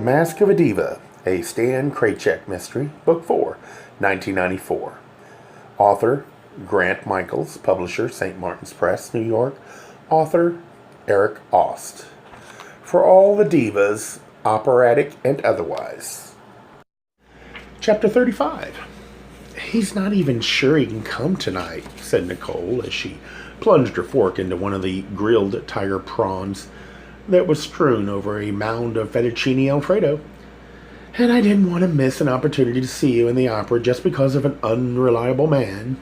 Mask of a Diva, a Stan Kraychik mystery, Book 4, 1994. Author, Grant Michaels. Publisher, St. Martin's Press, New York. Author, Eric Aust. For all the divas, operatic and otherwise. Chapter 35. "He's not even sure he can come tonight," said Nicole as she plunged her fork into one of the grilled tiger prawns that was strewn over a mound of fettuccine alfredo. "And I didn't want to miss an opportunity to see you in the opera just because of an unreliable man."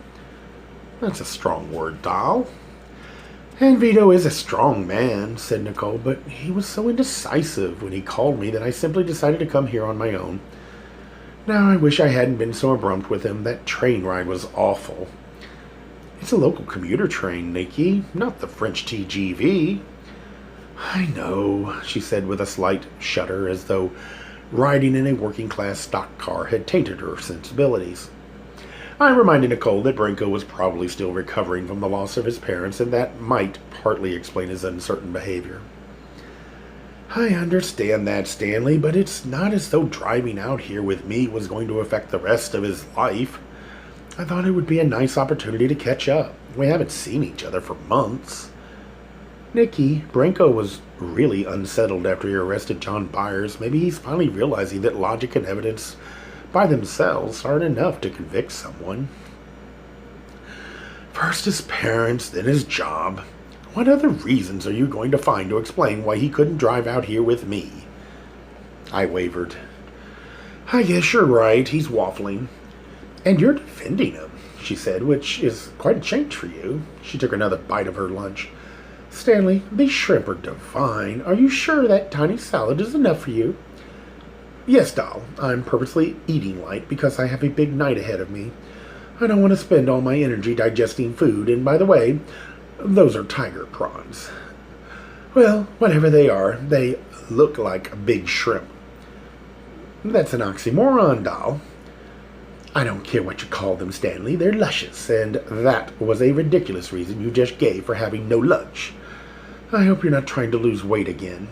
"That's a strong word, doll." "And Vito is a strong man," said Nicole, "but he was so indecisive when he called me that I simply decided to come here on my own. Now I wish I hadn't been so abrupt with him. That train ride was awful." "It's a local commuter train, Nikki, not the French TGV." "I know," she said with a slight shudder, as though riding in a working-class stock car had tainted her sensibilities. I reminded Nicole that Branco was probably still recovering from the loss of his parents, and that might partly explain his uncertain behavior. "I understand that, Stanley, but it's not as though driving out here with me was going to affect the rest of his life. I thought it would be a nice opportunity to catch up. We haven't seen each other for months." "Nikki, Branco was really unsettled after he arrested John Byers. Maybe he's finally realizing that logic and evidence by themselves aren't enough to convict someone. First his parents, then his job. What other reasons are you going to find to explain why he couldn't drive out here with me?" I wavered. "I guess you're right. He's waffling. And you're defending him," she said, "which is quite a change for you." She took another bite of her lunch. "Stanley, these shrimp are divine. Are you sure that tiny salad is enough for you?" "Yes, doll. I'm purposely eating light because I have a big night ahead of me. I don't want to spend all my energy digesting food, and by the way, those are tiger prawns." "Well, whatever they are, they look like big shrimp." "That's an oxymoron, doll." "I don't care what you call them, Stanley. They're luscious, and that was a ridiculous reason you just gave for having no lunch. I hope you're not trying to lose weight again."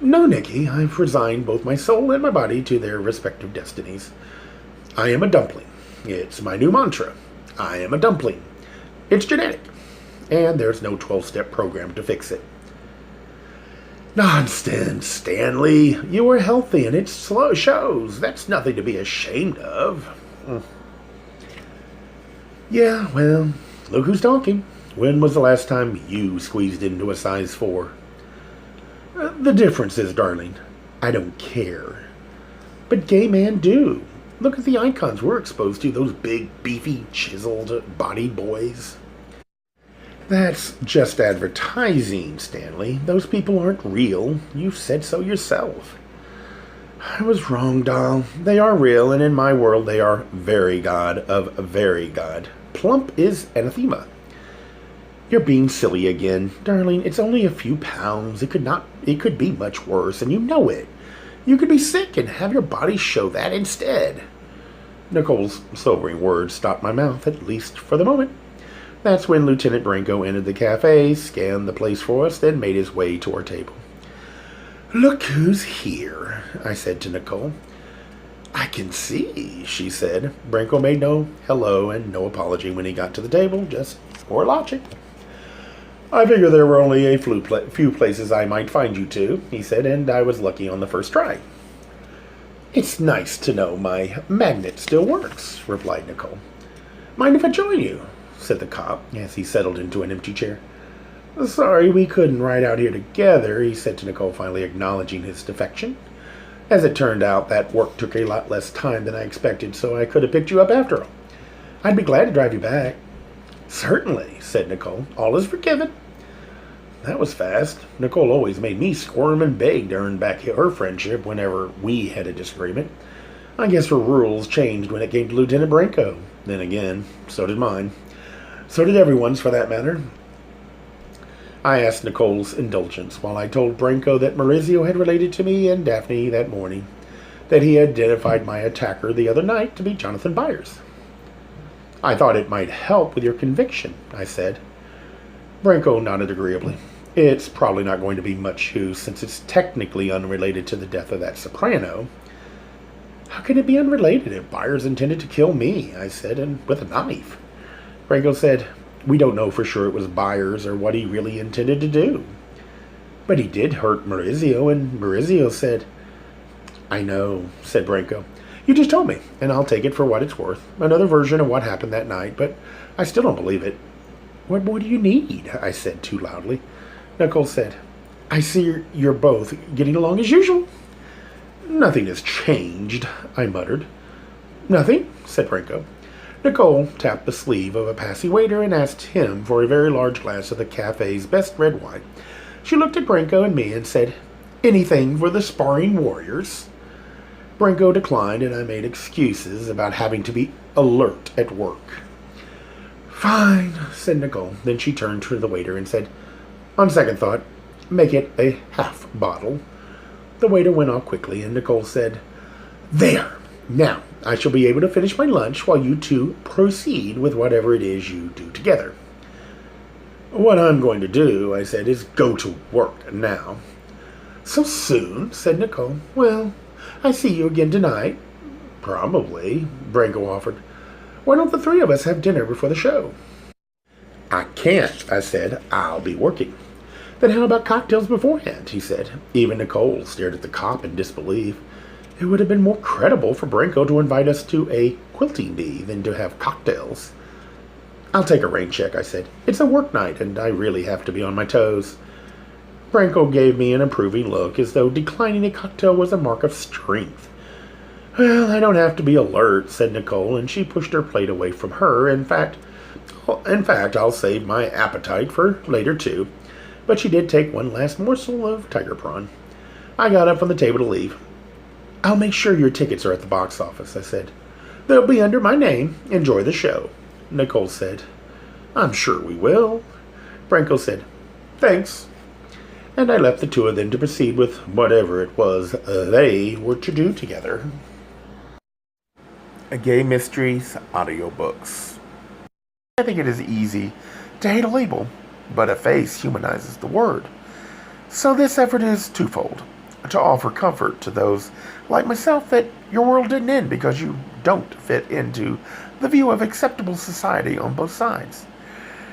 "No, Nikki. I've resigned both my soul and my body to their respective destinies. I am a dumpling. It's my new mantra. I am a dumpling. It's genetic, and there's no 12-step program to fix it." "Nonsense, Stanley. You are healthy, and it shows. That's nothing to be ashamed of." "Yeah, well, look who's talking. When was the last time you squeezed into a size 4? The difference is, darling, I don't care. But gay men do. Look at the icons we're exposed to, those big, beefy, chiseled-bodied boys." "That's just advertising, Stanley. Those people aren't real. You've said so yourself." "I was wrong, doll. They are real, and in my world they are very god of very god. Plump is anathema." "You're being silly again. Darling, it's only a few pounds. It could be much worse, and you know it. You could be sick and have your body show that instead." Nicole's sobering words stopped my mouth, at least for the moment. That's when Lieutenant Branco entered the cafe, scanned the place for us, then made his way to our table. "Look who's here," I said to Nicole. "I can see," she said. Branco made no hello and no apology when he got to the table, just more logic. "I figured there were only a few places I might find you two," he said, "and I was lucky on the first try." "It's nice to know my magnet still works," replied Nicole. "Mind if I join you?" said the cop, as he settled into an empty chair. "Sorry we couldn't ride out here together," he said to Nicole, finally acknowledging his defection. "As it turned out, that work took a lot less time than I expected, so I could have picked you up after all. I'd be glad to drive you back." "Certainly," said Nicole. "All is forgiven." That was fast. Nicole always made me squirm and beg to earn back her friendship whenever we had a disagreement. I guess her rules changed when it came to Lieutenant Branco. Then again, so did mine. So did everyone's, for that matter. I asked Nicole's indulgence while I told Branco that Maurizio had related to me and Daphne that morning that he had identified my attacker the other night to be Jonathan Byers. "I thought it might help with your conviction," I said. Branco nodded agreeably. It's probably not going to be much use since it's technically unrelated to the death of that soprano. How can it be unrelated if Byers intended to kill me? I said, and with a knife. Branco said, we don't know for sure it was Byers or what he really intended to do. But he did hurt Maurizio, and Maurizio said, I know, said Branco. You just told me, and I'll take it for what it's worth. Another version of what happened that night, but I still don't believe it. What more do you need? I said too loudly. Nicole said, I see you're both getting along as usual. Nothing has changed, I muttered. Nothing, said Branco. Nicole tapped the sleeve of a passing waiter and asked him for a very large glass of the cafe's best red wine. She looked at Branco and me and said, anything for the sparring warriors. Branco declined, and I made excuses about having to be alert at work. Fine, said Nicole. Then she turned to the waiter and said, on second thought, make it a half bottle. The waiter went off quickly, and Nicole said, there. Now, I shall be able to finish my lunch while you two proceed with whatever it is you do together. What I'm going to do, I said, is go to work now. So soon, said Nicole. Well, I see you again tonight. Probably, Branco offered. Why don't the three of us have dinner before the show? I can't, I said. I'll be working. Then how about cocktails beforehand, he said. Even Nicole stared at the cop in disbelief. It would have been more credible for Branco to invite us to a quilting bee than to have cocktails. I'll take a rain check, I said. It's a work night, and I really have to be on my toes. Branco gave me an approving look, as though declining a cocktail was a mark of strength. Well, I don't have to be alert, said Nicole, and she pushed her plate away from her. In fact, I'll save my appetite for later, too. But she did take one last morsel of tiger prawn. I got up from the table to leave. I'll make sure your tickets are at the box office, I said. They'll be under my name. Enjoy the show, Nicole said. I'm sure we will. Branco said, thanks. And I left the two of them to proceed with whatever it was they were to do together. Gay Mysteries audiobooks. I think it is easy to hate a label, but a face humanizes the word. So this effort is twofold. To offer comfort to those like myself that your world didn't end because you don't fit into the view of acceptable society on both sides.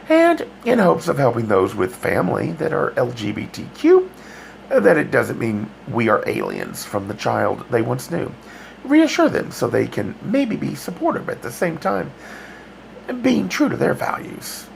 And in hopes of helping those with family that are LGBTQ, that it doesn't mean we are aliens from the child they once knew. Reassure them so they can maybe be supportive at the same time, being true to their values.